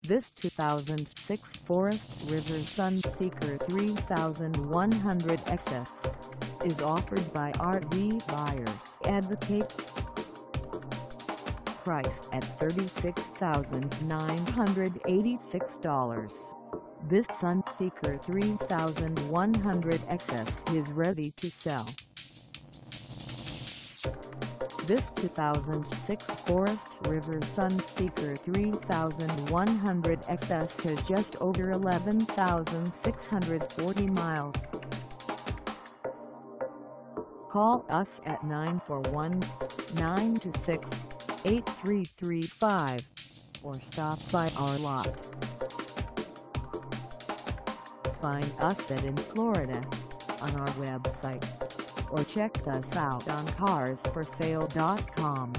This 2006 Forest River Sunseeker 3100 XS is offered by RV Buyers Advocate. Priced at $36,986. This Sunseeker 3100 XS is ready to sell. This 2006 Forest River Sunseeker 3100 XS has just over 11,640 miles. Call us at 941-926-8335 or stop by our lot. Find us in Florida on our website or check us out on carsforsale.com.